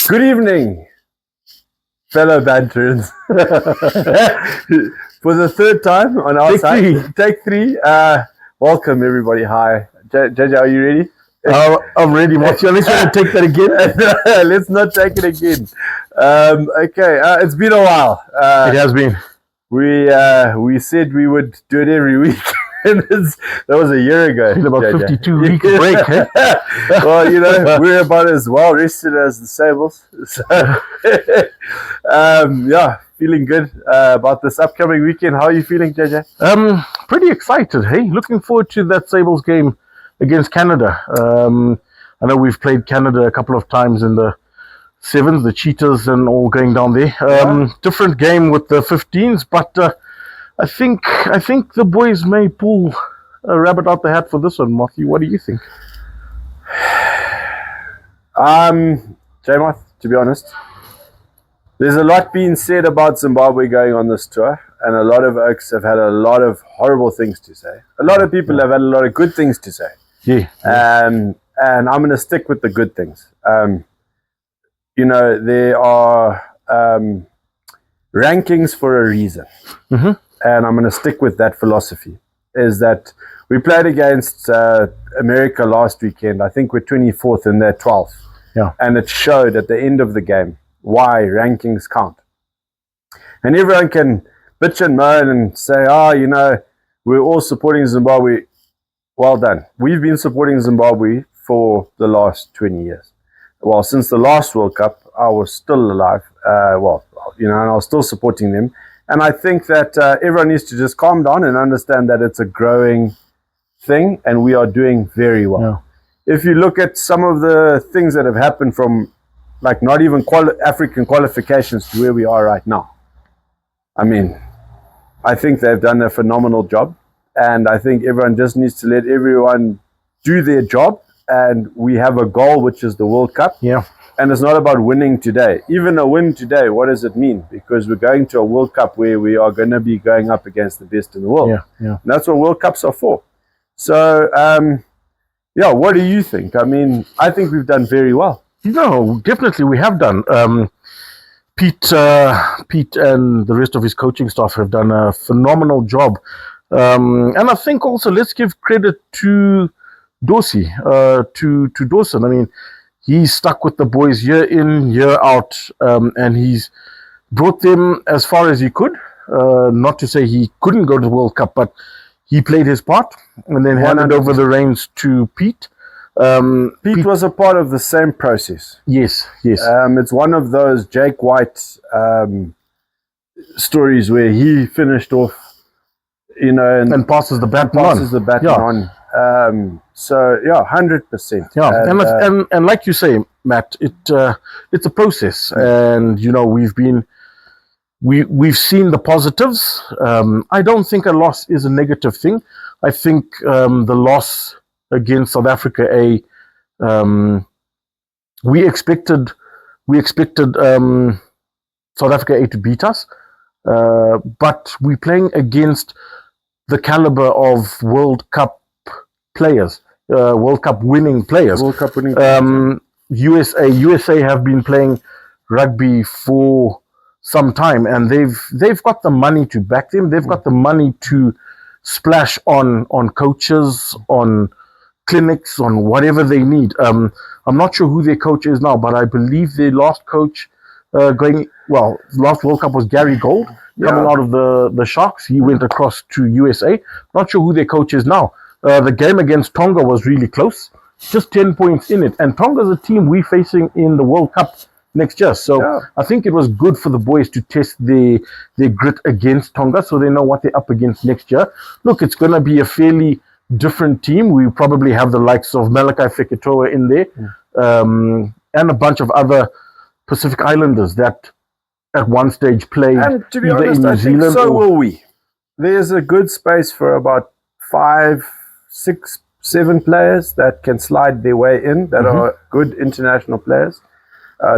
Good evening, fellow banterers. For the third time on our side. Take three. Welcome, everybody. Hi. JJ, are you ready? I'm ready, Matthew. Let's take that again. Let's not take it again. Okay, it's been a while. It has been. We said we would do it every week. That was a year ago. It's been about 52 week break, eh? Well, we're about as well rested as the Sables. So, yeah, feeling good about this upcoming weekend. How are you feeling, JJ? Pretty excited, hey? Looking forward to that Sables game against Canada. I know we've played Canada a couple of times in the sevens, the Cheetahs and all going down there. Different game with the 15s, but I think the boys may pull a rabbit out the hat for this one, Matthew. What do you think? J-Moth, to be honest, there's a lot being said about Zimbabwe going on this tour, and a lot of Oaks have had a lot of horrible things to say. A lot of people have had a lot of good things to say. Yeah. And I'm going to stick with the good things. There are rankings for a reason. Mm-hmm. And I'm going to stick with that philosophy, is that we played against America last weekend. I think we're 24th and they're 12th. Yeah. And it showed at the end of the game why rankings count. And everyone can bitch and moan and say, we're all supporting Zimbabwe. Well done. We've been supporting Zimbabwe for the last 20 years. Well, since the last World Cup, I was still alive. And I was still supporting them. And I think that everyone needs to just calm down and understand that it's a growing thing and we are doing very well. Yeah. If you look at some of the things that have happened from like not even African qualifications to where we are right now, I mean, I think they've done a phenomenal job. And I think everyone just needs to let everyone do their job. And we have a goal, which is the World Cup. Yeah. And it's not about winning today. Even a win today, what does it mean? Because we're going to a World Cup where we are going to be going up against the best in the world. Yeah. And that's what World Cups are for. So, what do you think? I mean, I think we've done very well. No, definitely we have done. Pete and the rest of his coaching staff have done a phenomenal job. And I think also let's give credit to Dorsey, to Dawson. I mean, he's stuck with the boys year in, year out, and he's brought them as far as he could. Not to say he couldn't go to the World Cup, but he played his part and then handed over the reins to Pete. Pete was a part of the same process. Yes. It's one of those Jake White stories where he finished off, and passes the baton on. 100%. Yeah, and like you say, Matt, it's a process, and we've seen the positives. I don't think a loss is a negative thing. I think the loss against South Africa, we expected South Africa to beat us, but we're playing against the caliber of World Cup players, World Cup winning players. USA have been playing rugby for some time, and they've got the money to back them. They've got the money to splash on coaches, on clinics, on whatever they need. I'm not sure who their coach is now, but I believe their last coach last World Cup was Gary Gold. Coming out of the Sharks, he went across to USA. Not sure who their coach is now. The game against Tonga was really close, just 10 points in it. And Tonga's a team we're facing in the World Cup next year. So I think it was good for the boys to test their grit against Tonga so they know what they're up against next year. Look, it's going to be a fairly different team. We probably have the likes of Malachi Fekitoa in there, and a bunch of other Pacific Islanders that at one stage played and to be honest, in New I Zealand. Think so will we. There's a good space for about 5, 6, 7 players that can slide their way in, that are good international players.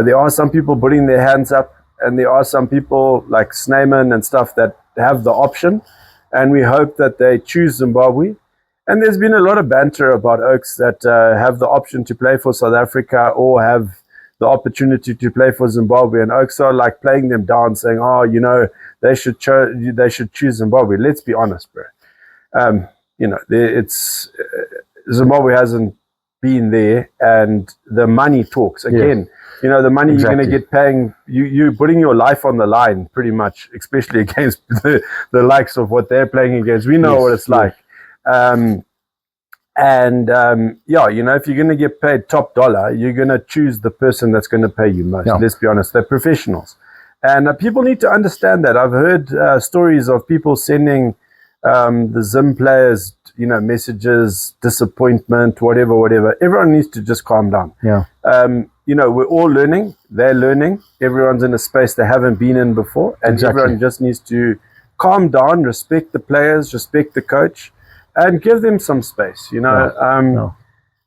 There are some people putting their hands up, and there are some people like Snyman and stuff that have the option, and we hope that they choose Zimbabwe. And there's been a lot of banter about Oaks that have the option to play for South Africa or have the opportunity to play for Zimbabwe, and Oaks are like playing them down, saying, "Oh, you know, they should choose Zimbabwe." Let's be honest, bro. You know, it's Zimbabwe hasn't been there, and the money talks again. Yes. You know, the money Exactly. you're going to get paying, you're putting your life on the line pretty much, especially against the likes of what they're playing against. We know what it's like. Yeah, you know, if you're going to get paid top dollar, you're going to choose the person that's going to pay you most. Let's be honest, they're professionals. And people need to understand that. I've heard stories of people sending the Zim players, you know, messages, disappointment, whatever. Everyone needs to just calm down. Yeah. You know, we're all learning. They're learning. Everyone's in a space they haven't been in before. And everyone just needs to calm down, respect the players, respect the coach, and give them some space, you know.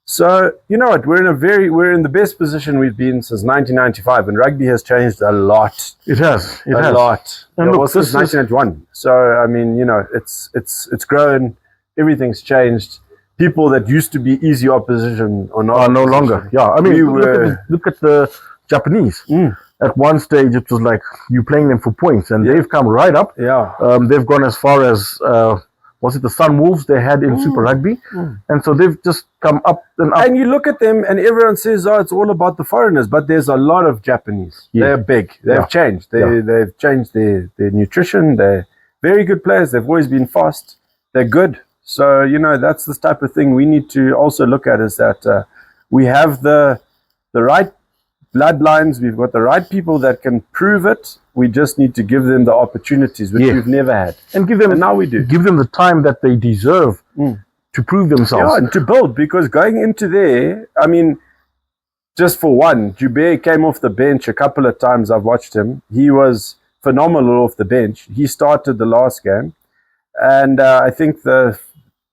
So, you know what, we're in the best position we've been since 1995, and rugby has changed a lot. It has. It has. A lot. And look, since 1991. So, I mean, you know, it's grown. Everything's changed. People that used to be easy opposition are no longer. Yeah, I mean, look at the Japanese. At one stage, it was like you playing them for points, and they've come right up. Yeah. They've gone as far as was it the Sun Wolves they had in Super Rugby, and so they've just come up and up. And you look at them, and everyone says, "Oh, it's all about the foreigners," but there's a lot of Japanese. They're big. They've changed. They've changed their nutrition. They're very good players. They've always been fast. They're good. So, you know, that's the type of thing we need to also look at, is that we have the right bloodlines. We've got the right people that can prove it. We just need to give them the opportunities, which we've never had. And give them, and now we do. Give them the time that they deserve to prove themselves. Yeah, and to build, because going into there, I mean, just for one, Joubert came off the bench a couple of times. I've watched him. He was phenomenal off the bench. He started the last game. And I think the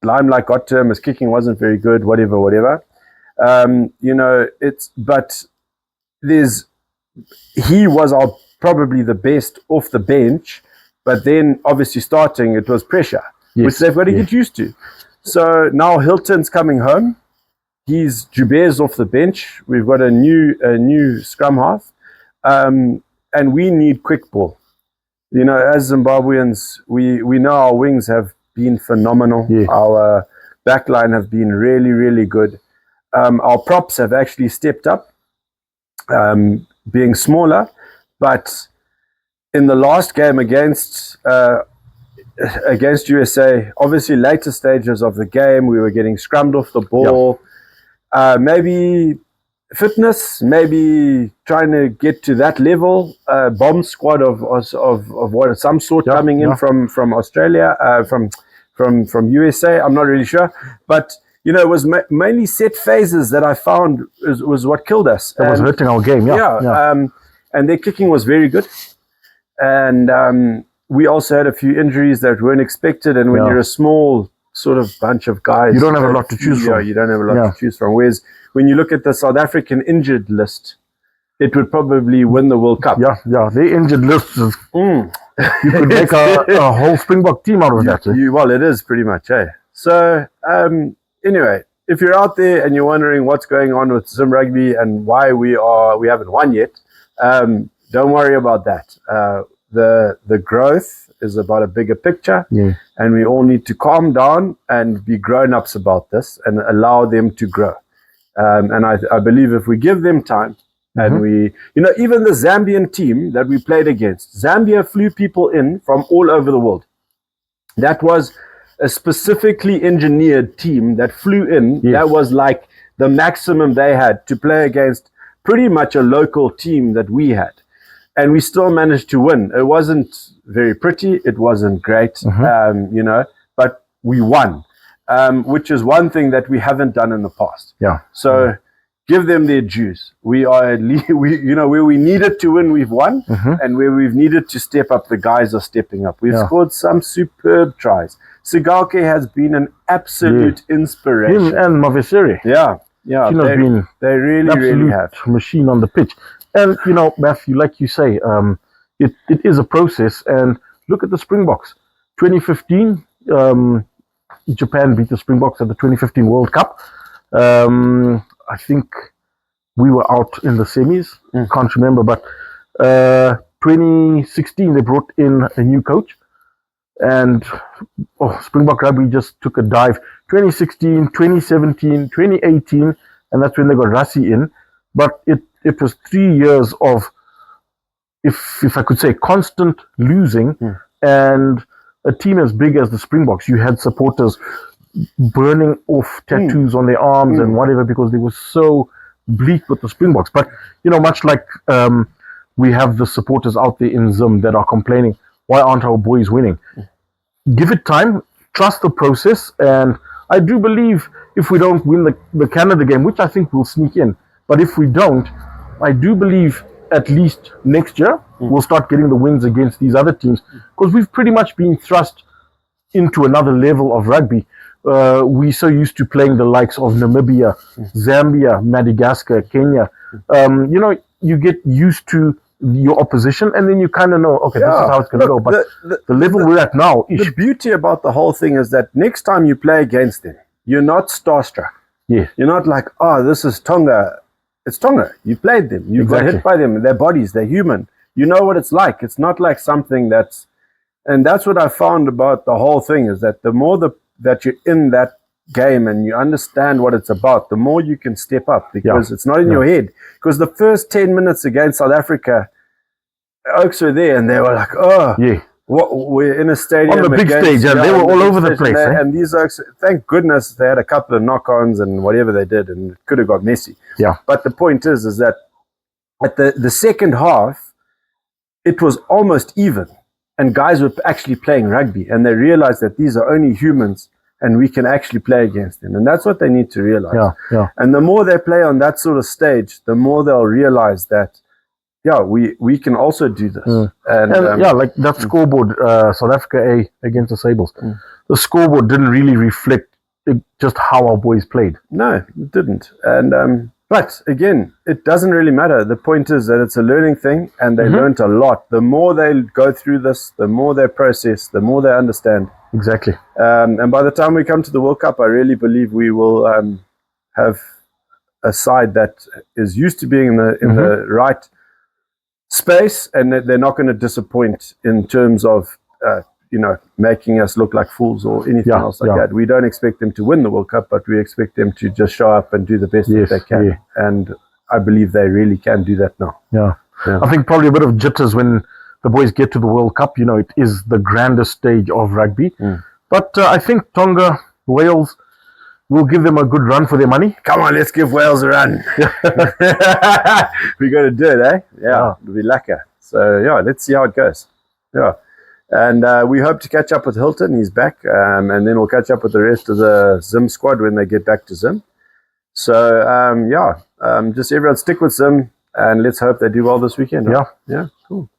limelight got to him. His kicking wasn't very good, whatever. You know, but he was probably the best off the bench, but then obviously starting, it was pressure, which they've got to get used to. So now Hilton's coming home. Joubert's off the bench. We've got a new scrum half, and we need quick ball. You know, as Zimbabweans, we know our wings have been phenomenal. Our backline have been really, really good. Our props have actually stepped up, being smaller, but in the last game against USA, obviously later stages of the game, we were getting scrummed off the ball. Maybe fitness, maybe trying to get to that level. Bomb squad of what, some sort coming in from Australia, from USA. I'm not really sure, but you know, it was mainly set phases that I found was what killed us. It was hurting our game. And their kicking was very good, and we also had a few injuries that weren't expected. And when you're a small sort of bunch of guys, you don't have a lot to choose from. You don't have a lot to choose from. Whereas when you look at the South African injured list, it would probably win the World Cup. The injured list is, you could make a whole Springbok team out of that. Well, it is pretty much, So, anyway, if you're out there and you're wondering what's going on with Zim Rugby and why we haven't won yet, don't worry about that. The growth is about a bigger picture, and we all need to calm down and be grown-ups about this and allow them to grow. And I believe if we give them time, and we, you know, even the Zambian team that we played against, Zambia flew people in from all over the world. That was a specifically engineered team that flew in. That was like the maximum they had to play against pretty much a local team that we had. And we still managed to win. It wasn't very pretty. It wasn't great, you know, but we won, which is one thing that we haven't done in the past. So give them their dues. We are, you know, where we needed to win, we've won. And where we've needed to step up, the guys are stepping up. We've scored some superb tries. Sigalke has been an absolute inspiration. Him and Maveseri. They really have. Machine on the pitch. And, you know, Matthew, like you say, it is a process. And look at the Springboks. 2015, Japan beat the Springboks at the 2015 World Cup. I think we were out in the semis. Can't remember, but 2016 they brought in a new coach, and Springbok Rugby just took a dive. 2016, 2017, 2018, and that's when they got Rassie in. But it was 3 years of, if I could say, constant losing, and a team as big as the Springboks, you had supporters burning off tattoos on their arms and whatever, because they were so bleak with the Springboks. But much like we have the supporters out there in Zim that are complaining, why aren't our boys winning? Give it time, trust the process, and I do believe if we don't win the Canada game, which I think will sneak in, but if we don't, I do believe at least next year we'll start getting the wins against these other teams, because we've pretty much been thrust into another level of rugby. We're so used to playing the likes of Namibia, Zambia, Madagascar, Kenya. You get used to your opposition, and then you kind of know, okay, this is how it's going to go. But the level we're at now, the beauty about the whole thing is that next time you play against them, you're not starstruck. Yeah, you're not like, oh, this is Tonga. It's Tonga. You played them. You got hit by them. Their bodies, they're human. You know what it's like. It's not like something and that's what I found about the whole thing, is that the more that you're in that game and you understand what it's about, the more you can step up, because it's not in your head. Because the first 10 minutes against South Africa, Oaks were there and they were like, we're in a stadium on the big stage, and they were all over the place. And these Oaks, thank goodness they had a couple of knock-ons and whatever they did, and it could have got messy. Yeah. But the point is that at the second half, it was almost even, and guys were actually playing rugby, and they realized that these are only humans and we can actually play against them. And that's what they need to realize. Yeah. And the more they play on that sort of stage, the more they'll realize that, we can also do this. And like that scoreboard, South Africa A against the Sables. The scoreboard didn't really reflect just how our boys played. No, it didn't. And but again, it doesn't really matter. The point is that it's a learning thing, and they learned a lot. The more they go through this, the more they process, the more they understand. Exactly. And by the time we come to the World Cup, I really believe we will have a side that is used to being in the right space, and they're not going to disappoint in terms of making us look like fools or anything else like that. We don't expect them to win the World Cup, but we expect them to just show up and do the best that they can. And I believe they really can do that now. Yeah. I think probably a bit of jitters when the boys get to the World Cup. It is the grandest stage of rugby. But I think Tonga, Wales, will give them a good run for their money. Come on, let's give Wales a run. We got to do it, eh? Yeah, it'll be lekker. So, let's see how it goes. Yeah. And we hope to catch up with Hilton. He's back. And then we'll catch up with the rest of the Zim squad when they get back to Zim. So, just everyone stick with Zim, and let's hope they do well this weekend. Right? Yeah, cool.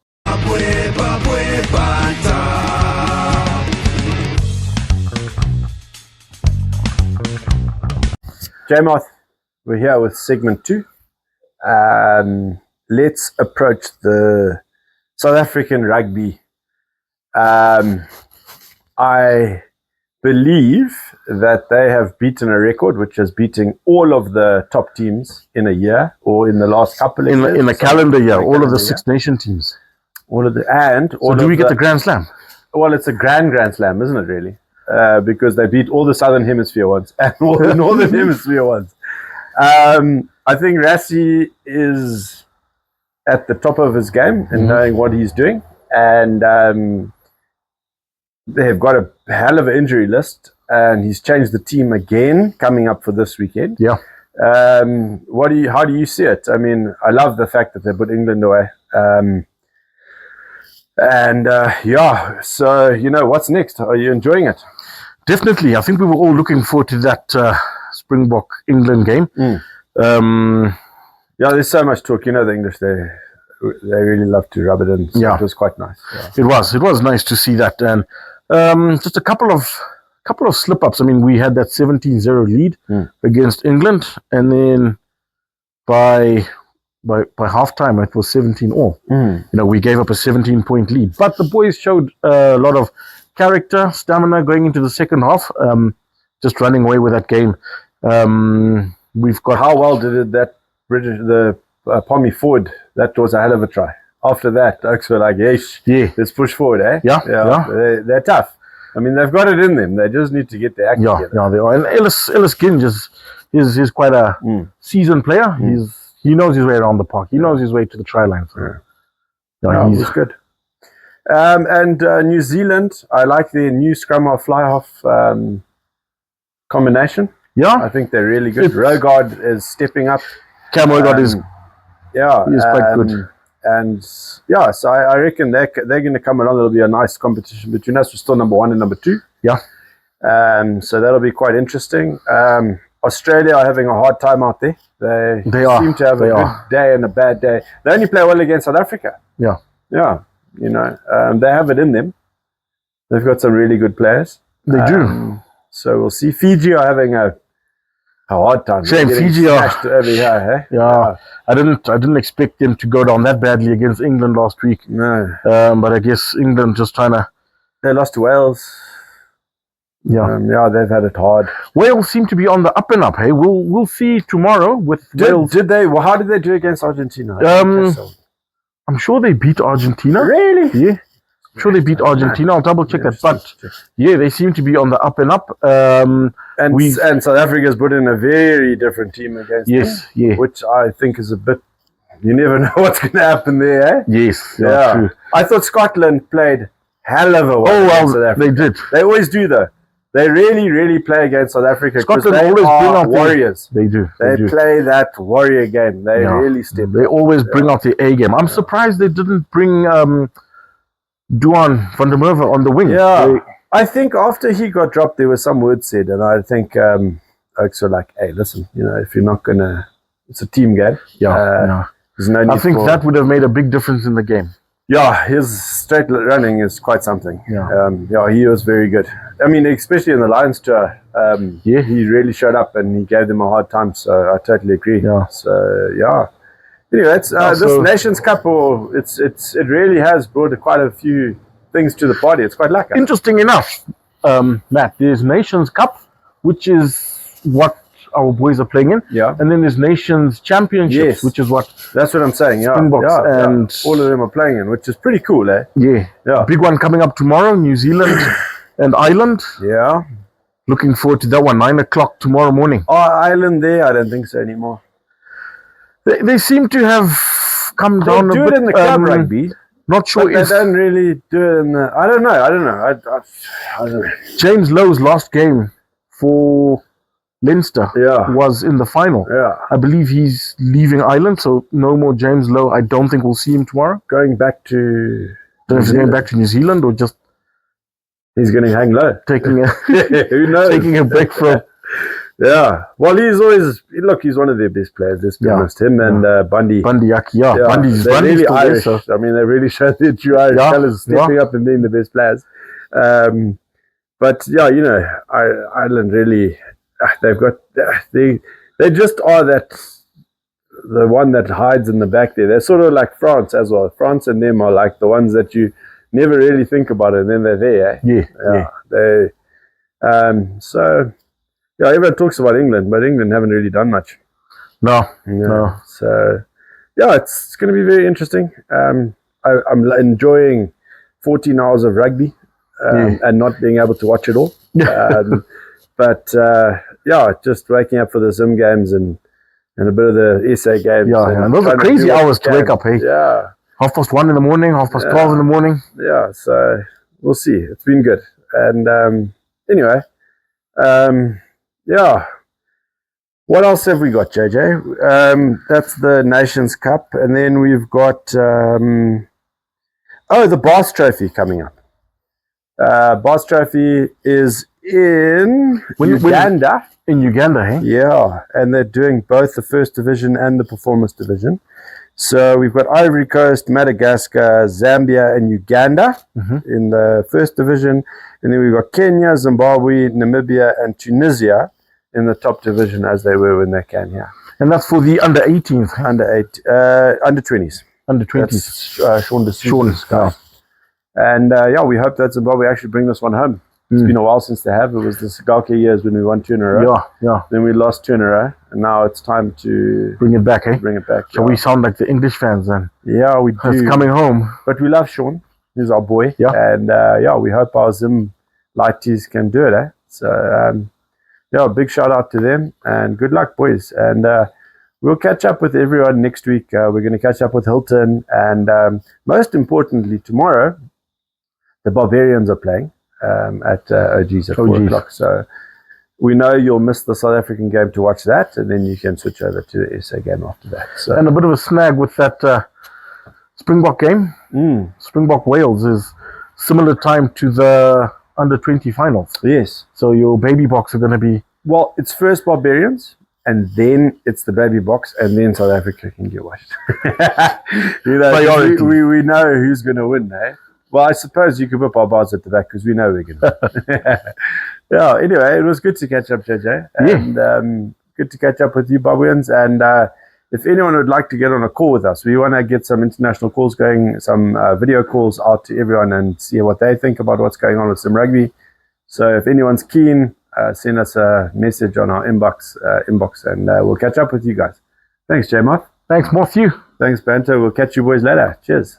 J-Moth, we're here with segment 2. Let's approach the South African rugby. I believe that they have beaten a record, which is beating all of the top teams in a year, or in the last couple of years. In a calendar year, all of the Six Nation teams. So do we get the Grand Slam? Well, it's a Grand Slam, isn't it, really? Because they beat all the Southern Hemisphere ones and all the Northern Hemisphere ones. I think Rassie is at the top of his game in knowing what he's doing. And they've got a hell of an injury list, and he's changed the team again coming up for this weekend. Yeah. How do you see it? I mean, I love the fact that they put England away. So, what's next? Are you enjoying it? Definitely. I think we were all looking forward to that Springbok England game. There's so much talk. The English, they really love to rub it in. So it was quite nice. Yeah. It was nice to see that. And just a couple of slip-ups. I mean, we had that 17-0 lead against England, and then by halftime it was 17-all. We gave up a 17-point lead, but the boys showed a lot of character, stamina going into the second half, just running away with that game. We've got how well did that Pommy Ford, that was a hell of a try. After that, Oaks were like, yes, let's push forward, eh? Yeah. They're tough. I mean, they've got it in them. They just need to get their act together. Yeah, they are. And Ellis Ginge is quite a seasoned player. He knows his way around the park. He knows his way to the try line. So, he's good. And New Zealand, I like their new scrum half fly half combination. Yeah, I think they're really good. Rogard is stepping up. Cam Rogard is quite good. And so I reckon they're going to come along. It'll be a nice competition between us. We're still number 1 and number 2. Yeah. So that'll be quite interesting. Australia are having a hard time out there. They seem to have a good day and a bad day. They only play well against South Africa. Yeah. Yeah. You know, they have it in them. They've got some really good players. They do. So we'll see. Fiji are having a hard time. Shame Fiji are over here, eh? Yeah. I didn't expect them to go down that badly against England last week. No. But I guess England just trying to. They lost to Wales. Yeah. They've had it hard. Wales seem to be on the up and up. Hey, we'll see tomorrow with Wales. Did they? Well, how did they do against Argentina? I'm sure they beat Argentina. Really? Yeah. I'm sure they beat Argentina. I'll double check that. But yeah, they seem to be on the up and up. And South Africa's put in a very different team against them, which I think is a bit. You never know what's going to happen there, eh? Yes. Yeah. True. I thought Scotland played hell of a well. Oh well, they did. They always do though. They really, really play against South Africa. Scotland they always bring out warriors. They do. They play that warrior game. They really step. They always bring out the A game. I'm surprised they didn't bring Duan van der Merwe on the wing. Yeah, I think after he got dropped, there was some words said, and I think Oaks were like, "Hey, listen, you know, if you're not gonna, it's a team game. There's no need I think that would have made a big difference in the game. Yeah, his straight running is quite something. Yeah. He was very good. I mean, especially in the Lions tour, he really showed up and he gave them a hard time. So I totally agree. Yeah. So anyway, it's this Nations Cup. It really has brought quite a few things to the party. It's quite lekker. Interesting enough, Matt. There's Nations Cup, which is what our boys are playing in. Yeah. And then there's Nations Championships, which is what that's what I'm saying. Yeah. Springboks and all of them are playing in, which is pretty cool, eh? Yeah. Big one coming up tomorrow, New Zealand and Ireland. Yeah. Looking forward to that one, 9:00 tomorrow morning. Oh, Ireland there? I don't think so anymore. They seem to have come down a bit. They do it in the club rugby. Not sure if they don't really do it in the. I don't know. I don't know. James Lowe's last game for Leinster was in the final. Yeah. I believe he's leaving Ireland, so no more James Lowe. I don't think we'll see him tomorrow. Going back to. Don't know if he's going back to New Zealand or just. He's going to hang low. Taking a who knows? Taking a break from. Yeah. Well, he's one of their best players. Let's be honest. Him and Bundy. Bundy Aki. Yeah. Bundy's really Irish. There, so. I mean, they really showed their true Irish colours, stepping up and being the best players. But yeah, you know, Ireland really. They've got they just are the one that hides in the back there. They're sort of like France as well. France and them are like the ones that you never really think about it, and then they're there. They so everyone talks about England, but England haven't really done much. No. So it's going to be very interesting. I'm enjoying 14 hours of rugby and not being able to watch it all. But just waking up for the Zim games and a bit of the SA games. And those are crazy hours to wake up, hey? Yeah. 1:30 in the morning, 12:30 in the morning. Yeah, so we'll see. It's been good. And anyway, what else have we got, JJ? That's the Nations Cup. And then we've got, the Boss Trophy coming up. Boss Trophy is in Uganda. In Uganda, hey? Yeah, and they're doing both the First Division and the Performance Division. So we've got Ivory Coast, Madagascar, Zambia, and Uganda in the First Division. And then we've got Kenya, Zimbabwe, Namibia, and Tunisia in the top division as they were when they came here. And that's for the under 18s? Under 20s. Under 20s. That's Sean. And we hope that Zimbabwe actually bring this one home. It's been a while since they have. It was the Sigalke years when we won 2 in a row. Yeah. Then we lost 2 in a row, and now it's time to Bring it back, eh? bring it back. So we sound like the English fans then. Yeah, we do. It's coming home. But we love Sean. He's our boy. Yeah. And we hope our Zim lighties can do it, eh? So, big shout out to them, and good luck, boys. And we'll catch up with everyone next week. We're going to catch up with Hilton, and most importantly, tomorrow, the Barbarians are playing at OG's at 4 o'clock. So we know you'll miss the South African game to watch that, and then you can switch over to the SA game after that. So. And a bit of a snag with that Springbok game. Springbok Wales is similar time to the under-20 finals. Yes. So your baby box are going to be... Well, it's first Barbarians, and then it's the baby box, and then South Africa can get watched. We know who's going to win, eh? Well, I suppose you could put our bars at the back because we know we're going to win. Anyway, it was good to catch up, JJ. And good to catch up with you, Barbarians. And if anyone would like to get on a call with us, we want to get some international calls going, some video calls out to everyone and see what they think about what's going on with some rugby. So if anyone's keen, send us a message on our inbox, and we'll catch up with you guys. Thanks, J-Moth. Thanks, Matthew. Thanks, Banter. We'll catch you boys later. Cheers.